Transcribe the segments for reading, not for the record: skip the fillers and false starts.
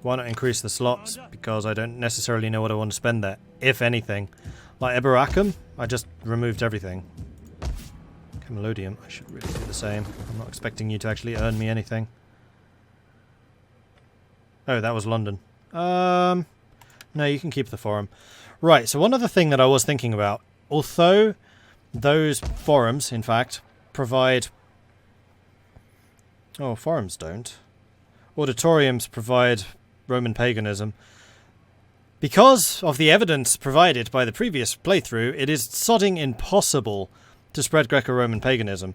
Why not increase the slots? Because I don't necessarily know what I want to spend there, if anything. Like Eberacum, I just removed everything. Camelodium, I should really do the same. I'm not expecting you to actually earn me anything. Oh, that was London. No, you can keep the forum. Right, so one other thing that I was thinking about, although those forums, in fact, provide... Oh, forums don't. Auditoriums provide Roman paganism. Because of the evidence provided by the previous playthrough, it is sodding impossible to spread Greco-Roman paganism,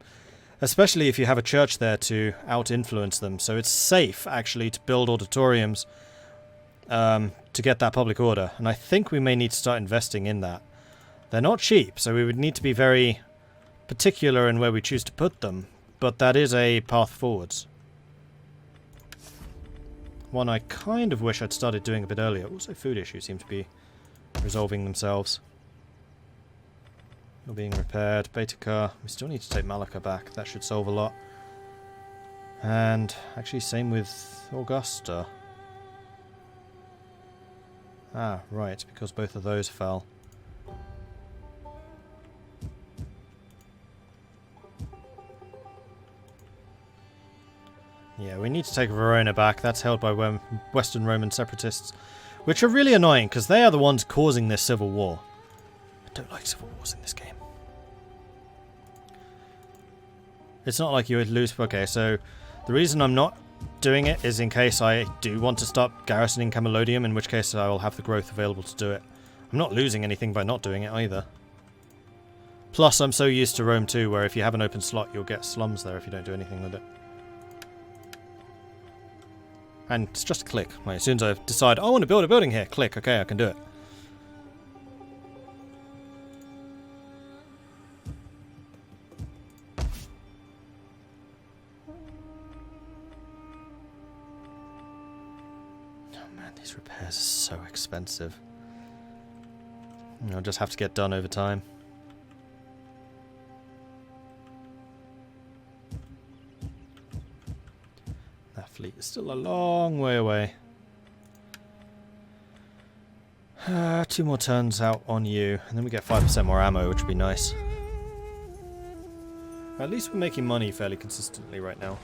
especially if you have a church there to out-influence them. So it's safe, actually, to build auditoriums to get that public order. And I think we may need to start investing in that. They're not cheap, so we would need to be very particular in where we choose to put them. But that is a path forwards. One I kind of wish I'd started doing a bit earlier. Also, food issues seem to be resolving themselves. You're being repaired. Baetica. We still need to take Malacca back. That should solve a lot. And actually, same with Augusta. Ah, right, because both of those fell. Yeah, we need to take Verona back. That's held by Western Roman separatists, which are really annoying because they are the ones causing this civil war. I don't like civil wars in this game. It's not like you would lose... Okay, so the reason I'm not doing it is in case I do want to start garrisoning Camelodium, in which case I will have the growth available to do it. I'm not losing anything by not doing it either. Plus, I'm so used to Rome 2, where if you have an open slot, you'll get slums there if you don't do anything with it. And it's just a click. Like, as soon as I decide, I want to build a building here, click, okay, I can do it. Oh man, these repairs are so expensive. I'll just have to get done over time. Fleet is still a long way away. 2 more turns out on you, and then we get 5% more ammo, which would be nice. At least we're making money fairly consistently right now.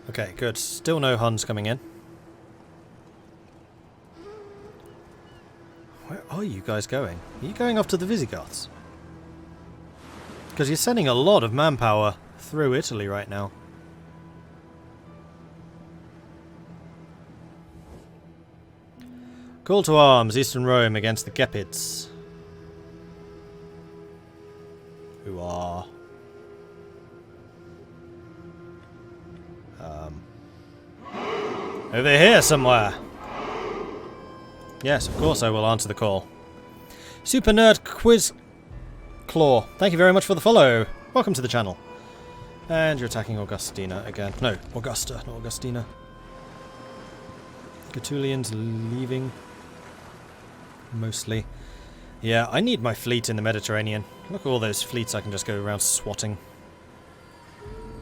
Okay, good. Still no Huns coming in. Where are you guys going? Are you going after the Visigoths? Because you're sending a lot of manpower through Italy right now. Call to arms, Eastern Rome against the Gepids. Who are... over here somewhere. Yes, of course I will answer the call. Super Nerd Quiz Claw, thank you very much for the follow. Welcome to the channel. And you're attacking Augustina again. No, Augusta, not Augustina. Gaetulians leaving. Mostly. Yeah, I need my fleet in the Mediterranean. Look at all those fleets I can just go around swatting.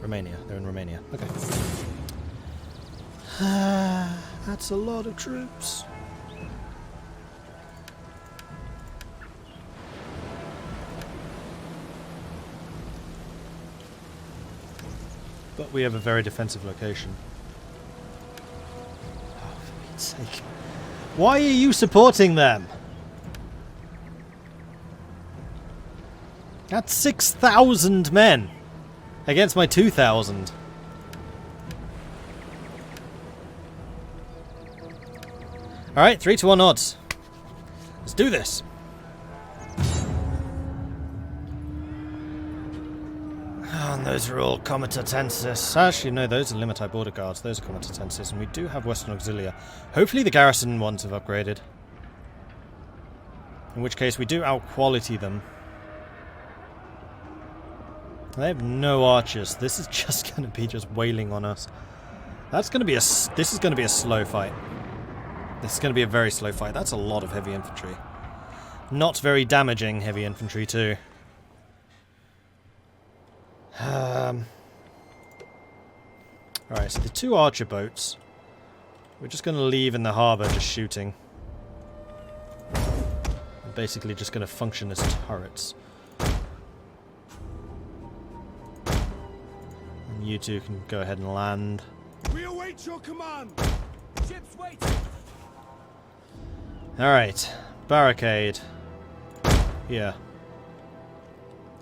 Romania, they're in Romania. Okay. That's a lot of troops. But we have a very defensive location. Oh, for Pete's sake. Why are you supporting them? That's 6,000 men against my 2,000. Alright, 3-1 odds. Let's do this. Oh, and those are all comitatensis. Actually, no, those are Limitae border guards. Those are comitatensis, and we do have Western Auxilia. Hopefully the garrison ones have upgraded. In which case we do out-quality them. They have no archers. This is just going to be just wailing on us. That's going to be a... This is going to be a slow fight. This is going to be a very slow fight. That's a lot of heavy infantry. Not very damaging heavy infantry too. Alright, so the 2 archer boats, we're just going to leave in the harbour just shooting. They're basically just going to function as turrets. And you two can go ahead and land. We await your command. Ships waiting. Alright, barricade. Here.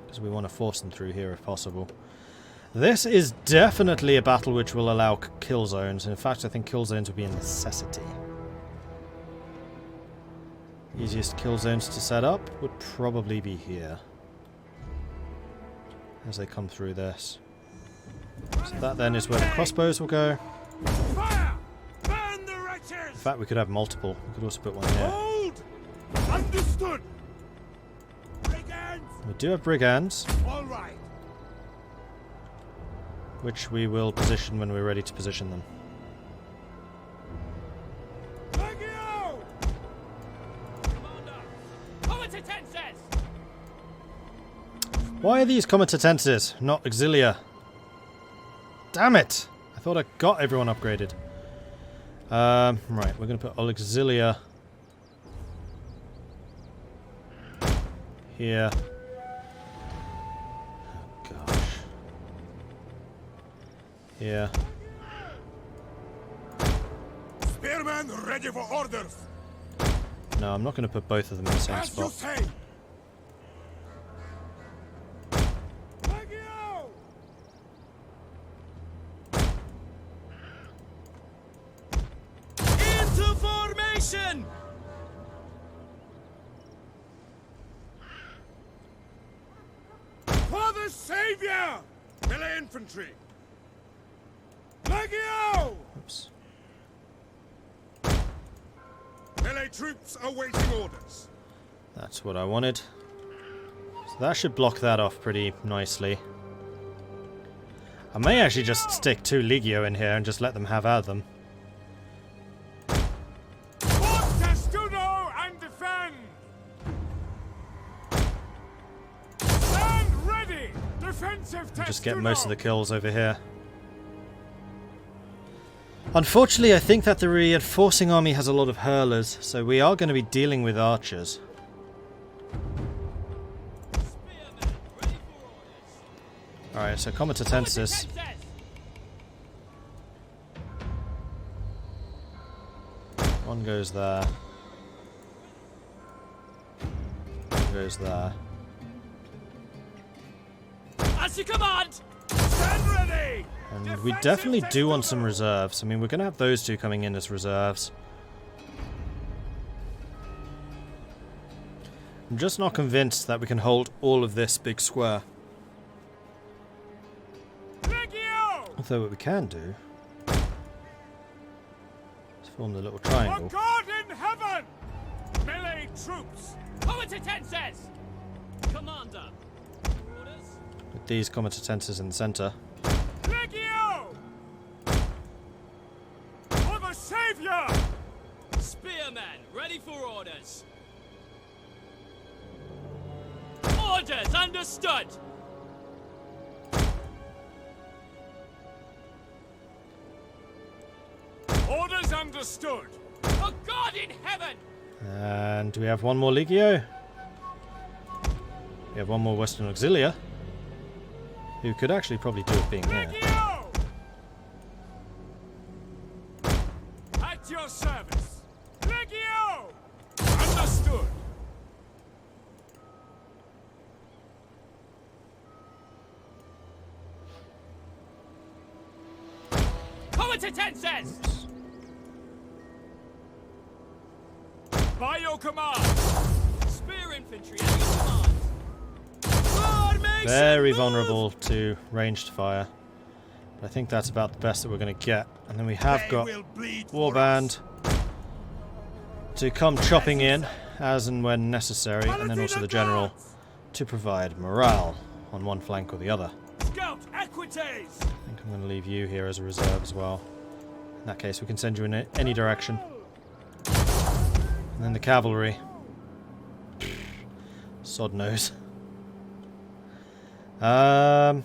Because we want to force them through here if possible. This is definitely a battle which will allow kill zones. In fact, I think kill zones will be a necessity. Easiest kill zones to set up would probably be here. As they come through this. So that then is where the crossbows will go. Fire! Burn the wretches! In fact, we could have multiple. We could also put one here. Hold! Understood! Brigands! We do have brigands, All right. which we will position when we're ready to position them. Legio! Commander! Comitatenses! Why are these comitatenses, not auxilia? Damn it! I thought I got everyone upgraded. Right, we're going to put auxilia here. Oh gosh. Here. Spearmen ready for orders. No, I'm not going to put both of them in the same As you spot. say. Legio! Into formation! For the Savior! Melee infantry. Legio! Oops. Melee troops awaiting orders. That's what I wanted. So that should block that off pretty nicely. I may actually just stick 2 Legio in here and just let them have at them. Fort Testudo and defend! Stand ready! Defensive Testudo! Just get most of the kills over here. Unfortunately, I think that the reinforcing army has a lot of hurlers, so we are going to be dealing with archers. Spearmen, ready for orders! Alright, so comitatensis. One goes there. One goes there. As you command! Stand ready! And we definitely do want some reserves. I mean, we're going to have those 2 coming in as reserves. I'm just not convinced that we can hold all of this big square. Legio! Although what we can do is form the little For triangle. God in heaven! Melee troops! Comitatenses! Commander! Orders? With these comitatenses in the centre. Legio! For the Savior! Spearmen, ready for orders! Orders understood! Orders understood! For God in heaven! And do we have one more Legio? We have one more Western Auxilia, who could actually probably do it being here. Legio! At your service! Legio! Understood! Comitatenses! By your command! Spear infantry at your command! Formation Very move! vulnerable to ranged fire. But I think that's about the best that we're going to get. And then we have They got will bleed for Warband us. to come chopping in. as and when necessary, and then also the general to provide morale on one flank or the other. Scout Equites! I think I'm going to leave you here as a reserve as well. In that case, we can send you in any direction. And then the cavalry. Sod knows. I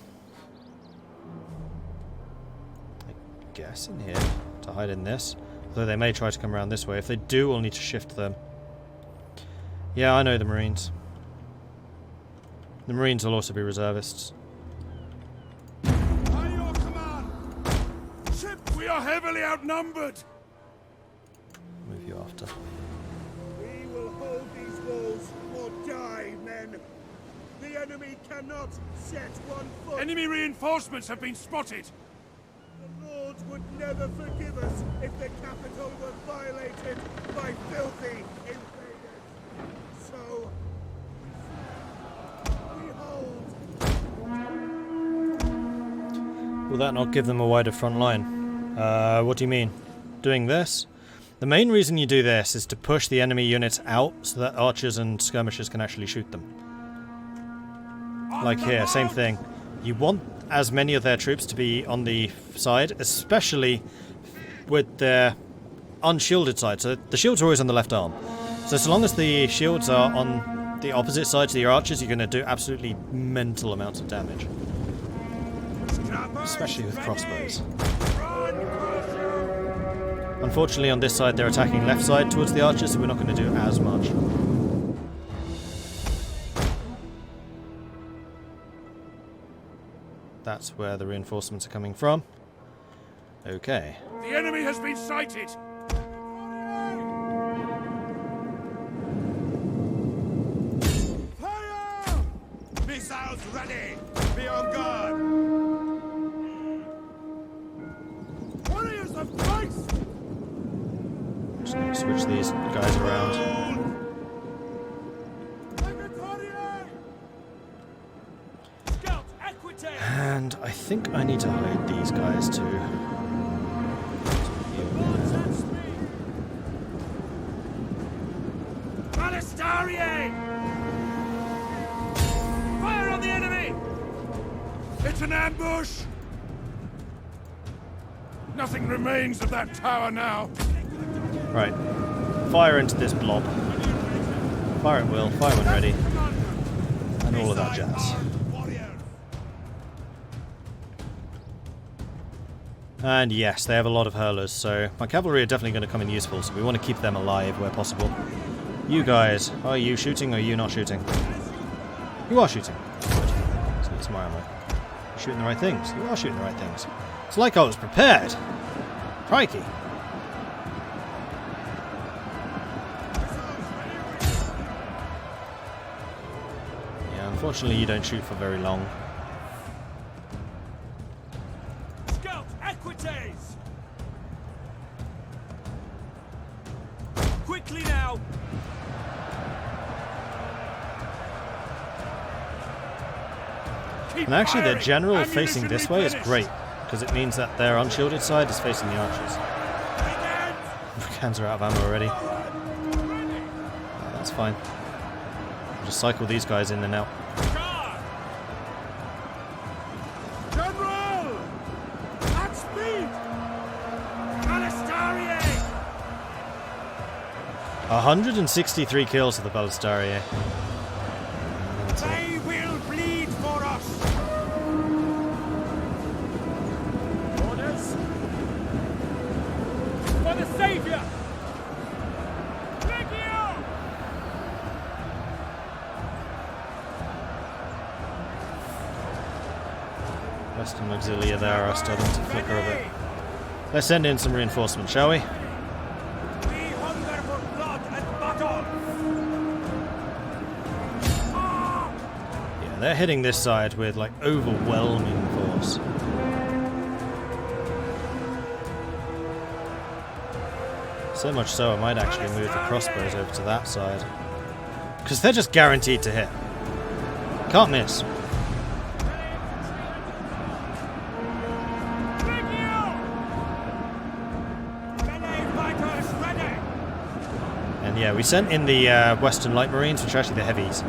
guess in here to hide in this. Though they may try to come around this way. If they do, we'll need to shift them. Yeah, I know the Marines. The Marines will also be reservists. By your command! Ship, we are heavily outnumbered! Move you after. We will hold these walls or die, men. The enemy cannot set one foot. Enemy reinforcements have been spotted! The Lord would never forgive us if the capital were violated by filthy invaders. So, we hold. Will that not give them a wider front line? What do you mean? Doing this? The main reason you do this is to push the enemy units out so that archers and skirmishers can actually shoot them. Like here, same thing. You want as many of their troops to be on the side, especially with their unshielded side. So the shields are always on the left arm. So long as the shields are on the opposite side to your archers, you're going to do absolutely mental amounts of damage. Especially with crossbows. Unfortunately on this side they're attacking left side towards the archers, so we're not going to do as much. That's where the reinforcements are coming from. Okay. The enemy has been sighted! Fire! Missiles ready! Be on guard! Warriors of Christ! Just going to switch these guys around. And I think I need to hide these guys too. Balistarier! Fire on the enemy! It's an ambush! Nothing remains of that tower now. Right. Fire into this blob. Fire at will, fire when ready. And all of that jazz. And yes, they have a lot of hurlers, so my cavalry are definitely going to come in useful, so we want to keep them alive where possible. You guys, are you shooting or are you not shooting? You are shooting. Good. So it's my ammo. You're shooting the right things. You are shooting the right things. It's like I was prepared. Crikey. Yeah, unfortunately you don't shoot for very long. Quickly now! And actually their general facing this way is great, because it means that their unshielded side is facing the archers. Brigands are out of ammo already. That's fine. I'll just cycle these guys in and out. General! At speed! Balistarier! 163 kills for the Balistarier. They will bleed for us! Orders? For the Savior! Legio! Western auxilia there are starting to flicker a bit. Let's send in some reinforcements, shall we? We hunger for blood and battle! Yeah, they're hitting this side with like overwhelming force. So much so I might actually move the crossbows over to that side. Because they're just guaranteed to hit. Can't miss. And yeah, we sent in the Western Light Marines, which are actually the heavies.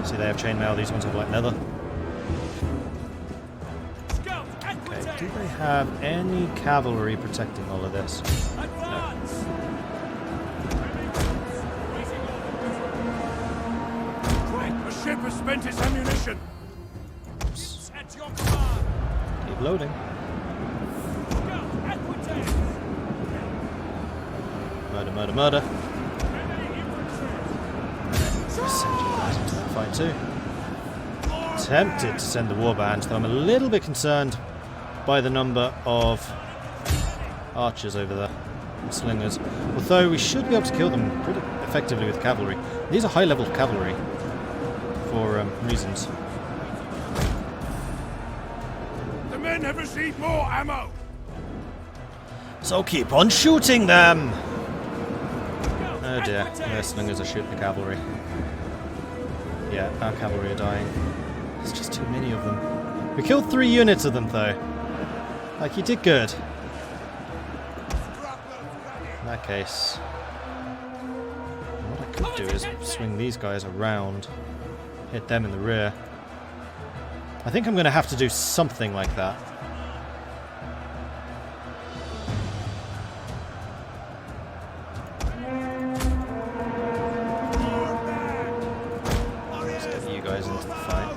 See, they have chainmail, these ones have light leather. Okay, do they have any cavalry protecting all of this? No. The ship has spent its ammunition. At your command. Keep loading. Murder, murder, murder. Send you guys into that fight too. Tempted to send the warband, though I'm a little bit concerned by the number of archers over there, and slingers. Although we should be able to kill them pretty effectively with cavalry. These are high-level cavalry for reasons. The men have received more ammo. So keep on shooting them! Oh dear, their slingers are shooting the cavalry. Yeah, our cavalry are dying. There's just too many of them. We killed 3 units of them though. Like, you did good. In that case, what I could do is swing these guys around, hit them in the rear. I think I'm going to have to do something like that. Let's get you guys into the fight.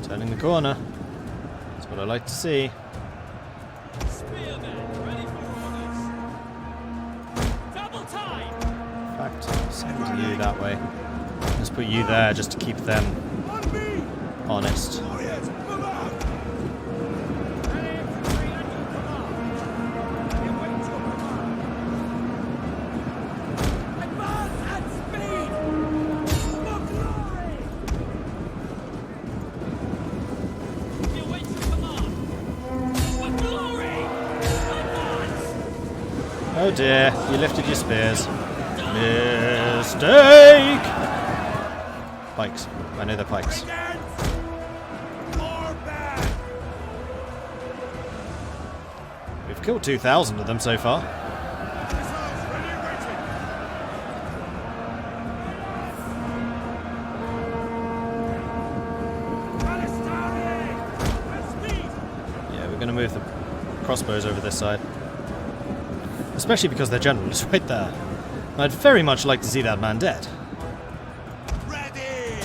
Turning the corner. That's what I like to see. Spearmen, ready for orders. Double time. In fact, send you that way. Just put you there just to keep them honest. Oh dear, you lifted your spears. Mistake! Pikes. I know they're pikes. We've killed 2,000 of them so far. Yeah, we're going to move the crossbows over this side. Especially because their general is right there. I'd very much like to see that man dead. Ready!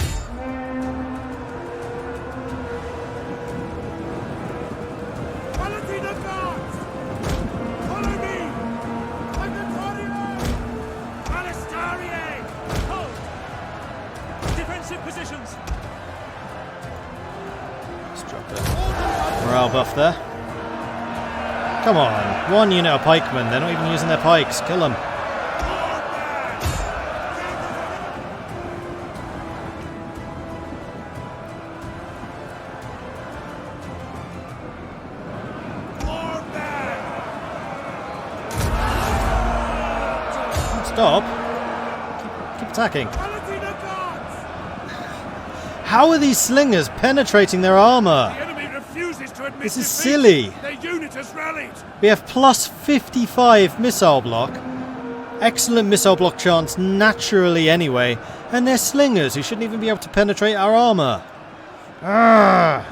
Paladin guards! Follow me! Alistaria! Hold! Defensive positions. Let's drop the morale buff there. Come on, 1 unit of pikemen, they're not even using their pikes, kill them. Stop. Keep attacking. How are these slingers penetrating their armor? The enemy refuses to admit This is defeat. silly. Their unit has rallied. We have plus 55 missile block. Excellent missile block chance naturally anyway. And they're slingers who shouldn't even be able to penetrate our armor. Arrgh.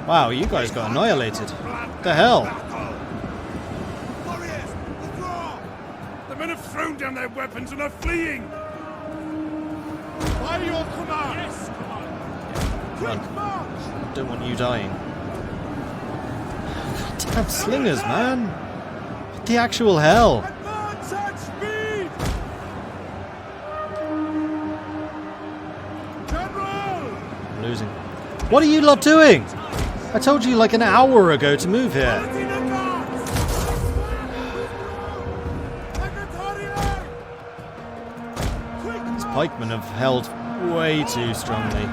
Wow, you guys got annihilated. What the hell? The men have thrown down their weapons and are fleeing. By your command. Yes, command. Come on. Don't want you dying. Damn slingers, man. What the actual hell? Advance at speed. General. I'm losing. What are you lot doing? I told you like an hour ago to move here. These pikemen have held way too strongly.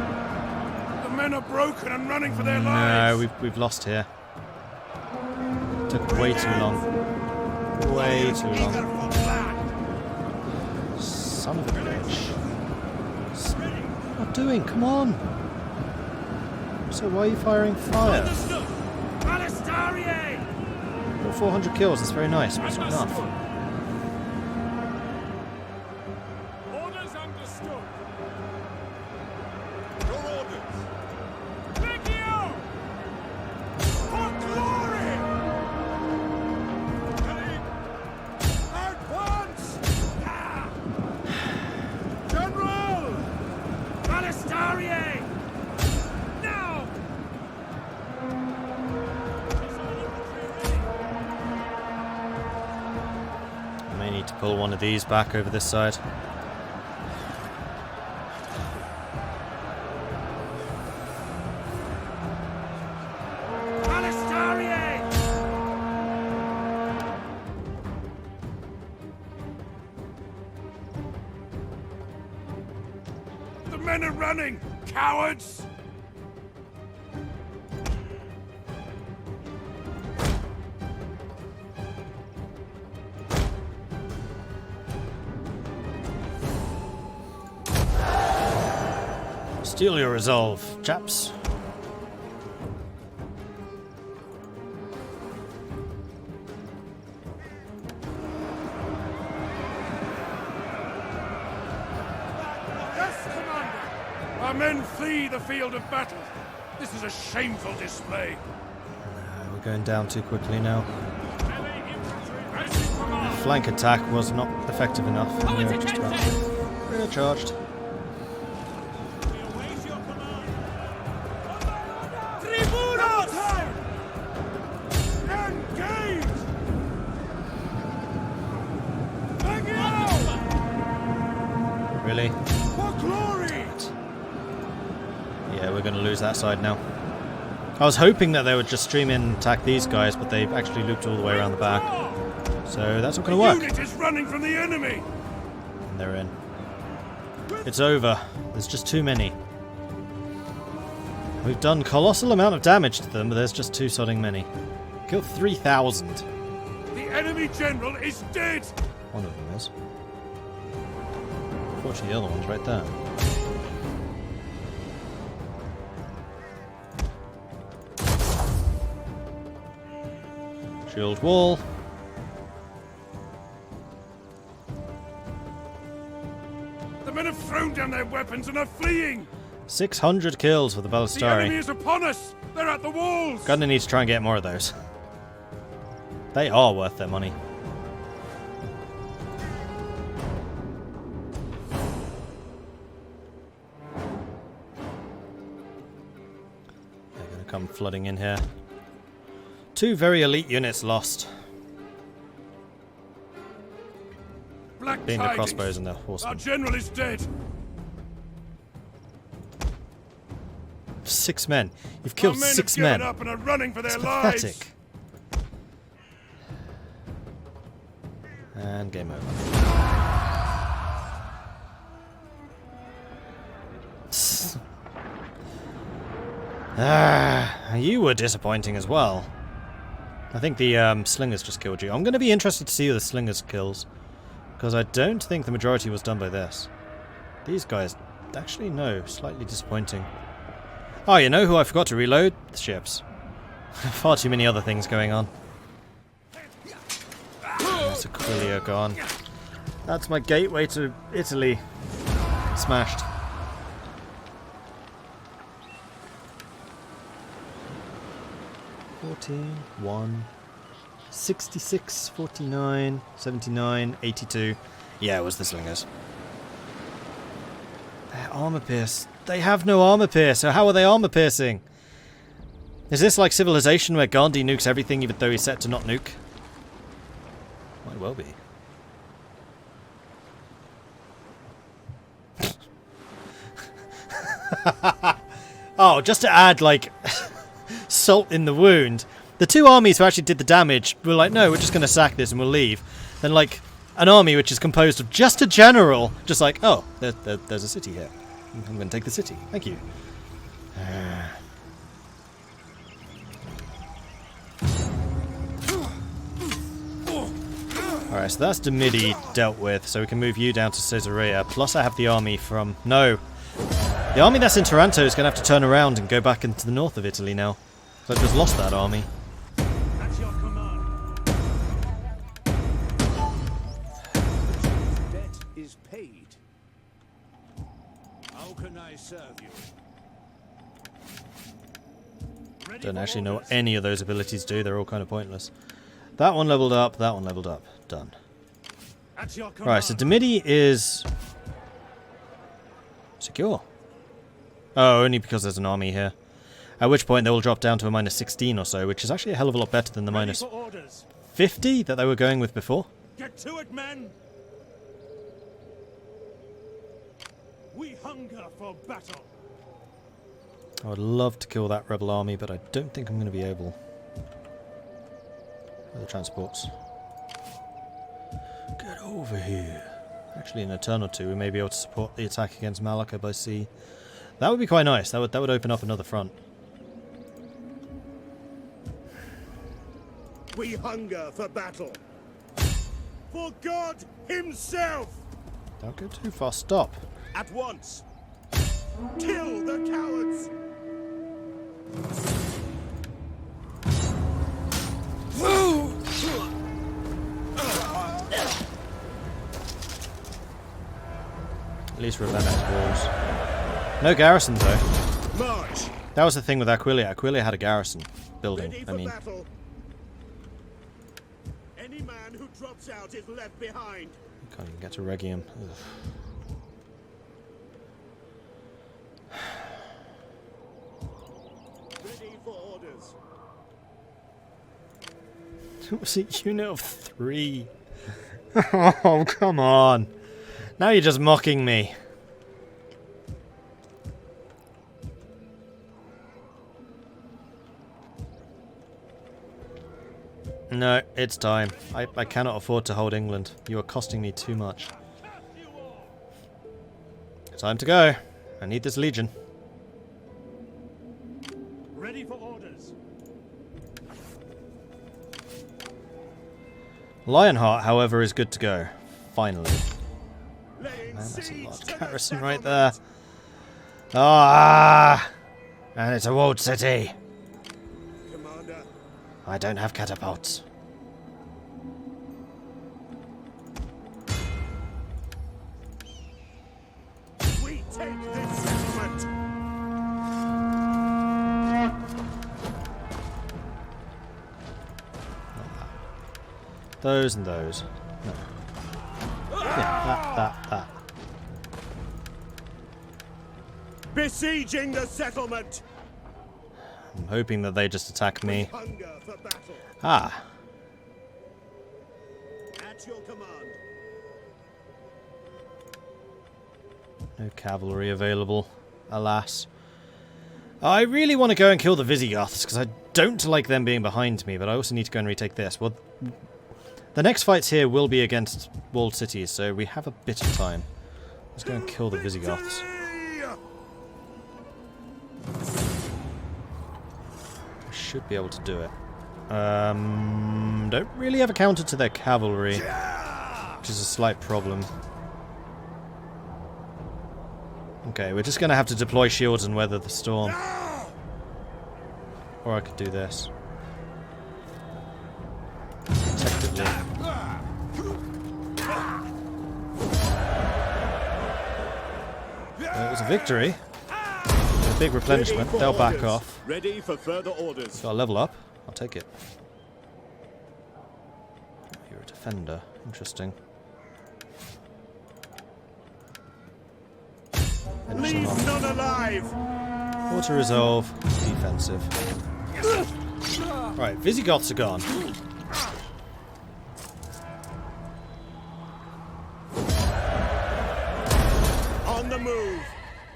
The men are broken and running for their No, lives. we've lost here. Took way too long. Way too long. Son of a bitch. What are you doing? Come on. So why are you firing fire? Got 400 kills, that's very nice, but it's not enough. Orders understood. Your orders. Legio! For glory! Advance! General! Balistarier! Now! I may need to pull one of these back over this side. Balistarier! The men are running! Cowards! Steel your resolve, chaps. Yes, Commander! Our men flee the field of battle. This is a shameful display. We're going down too quickly now. Heavy infantry as you command. Flank attack was not effective enough. We were just about rear charged. We await your command. Tribunos! Engage! Really? For glory! Yeah, we're going to lose that side now. I was hoping that they would just stream in and attack these guys, but they've actually looped all the way around the back. So that's not going to work. Unit is running from the enemy! And they're in. It's over. There's just too many. We've done colossal amount of damage to them, but there's just too sodding many. Killed 3,000. The enemy general is dead! One of them is. Unfortunately, the other one's right there. Shield wall. The men have thrown down their weapons and are fleeing! 600 kills with the The enemy Balistari. is upon us! They're at the walls! Gonna need to try and get more of those. They are worth their money. They're gonna come flooding in here. 2 very elite units lost. Black Being the tidings. crossbows and the Our horsemen. general is dead! 6 men. You've Our killed men 6 have given men. up and are running for their It's lives! pathetic. And game over. You were disappointing as well. I think the slingers just killed you. I'm going to be interested to see who the slingers kills, because I don't think the majority was done by this. These guys, actually no, slightly disappointing. Oh, you know who I forgot to reload? The ships. Far too many other things going on. There's Aquilio gone. That's my gateway to Italy. Smashed. (14, 66, 49, 79, 82. Yeah, it was the slingers. They're armor pierce. They have no armor pierce, so how are they armor piercing? Is this like Civilization where Gandhi nukes everything even though he's set to not nuke? Might well be. Oh, just to add like salt in the wound, the 2 armies who actually did the damage were like, no, we're just going to sack this and we'll leave. Then like an army which is composed of just a general, just like, oh, there's a city here. I'm going to take the city. Thank you. Alright, so that's Demidi dealt with, so we can move you down to Caesarea. Plus I have the army from... No. The army that's in Taranto is going to have to turn around and go back into the north of Italy now. So I've just lost that army. serve you. Don't actually know what any of those abilities do. They're all kind of pointless. That one leveled up. That one leveled up. Done. Right, so Dimidi is secure. Oh, only because there's an army here. At which point they will drop down to a minus 16 or so, which is actually a hell of a lot better than the minus 50 that they were going with before. Get to it, men! We hunger for battle. I would love to kill that rebel army, but I don't think I'm going to be able. The transports. Get over here. Actually, in a turn or two, we may be able to support the attack against Malacca by sea. That would be quite nice. That would open up another front. We hunger for battle. For God himself! Don't go too far. Stop. At once. Kill the cowards! At least Ravenna's walls. No garrisons though. March! That was the thing with Aquileia. Aquileia had a garrison building. Ready for battle. Any man who drops out is left behind. Can't even get to Rhegium. Ready for orders. It was a unit of 3. Oh, come on. Now you're just mocking me. No, it's time. I cannot afford to hold England. You are costing me too much. Time to go. I need this legion. Ready for orders. Lionheart, however, is good to go. Finally. Laying Man, that's a siege large to the garrison right settlement. there. Ah! And it's a walled city. Commander, I don't have catapults. we take this settlement. Those and those. No. Yeah, that. Besieging the settlement. I'm hoping that they just attack me. Hunger for battle. Ah, At your command. no cavalry available, alas. I really want to go and kill the Visigoths, because I don't like them being behind me, but I also need to go and retake this. Well, the next fights here will be against walled cities, so we have a bit of time. Let's go and kill the Visigoths. I should be able to do it. Don't really have a counter to their cavalry, which is a slight problem. Okay, we're just going to have to deploy shields and weather the storm. Or I could do this. Effectively. It was a victory. A big replenishment. They'll back off. Ready for further orders. Got a level up. I'll take it. You're a defender. Interesting. Finish them Leave off. none alive. Auto resolve. Defensive. Right, Visigoths are gone. On the move.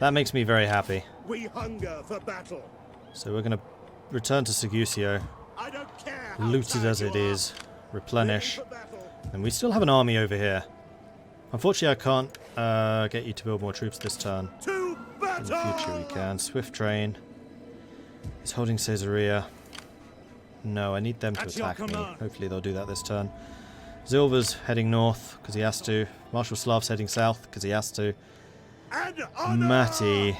That makes me very happy. We hunger for battle. So we're going to return to Segusio, I don't care. how looted tired as it you are. is, replenish, Ready for battle. and we still have an army over here. Unfortunately, I can't get you to build more troops this turn. To In battle. the future, we can. Swift train is holding Caesarea. No, I need them to At your attack me. command. Hopefully, they'll do that this turn. Zilva's heading north because he has to. Marshal Slav's heading south because he has to. And honor. Matty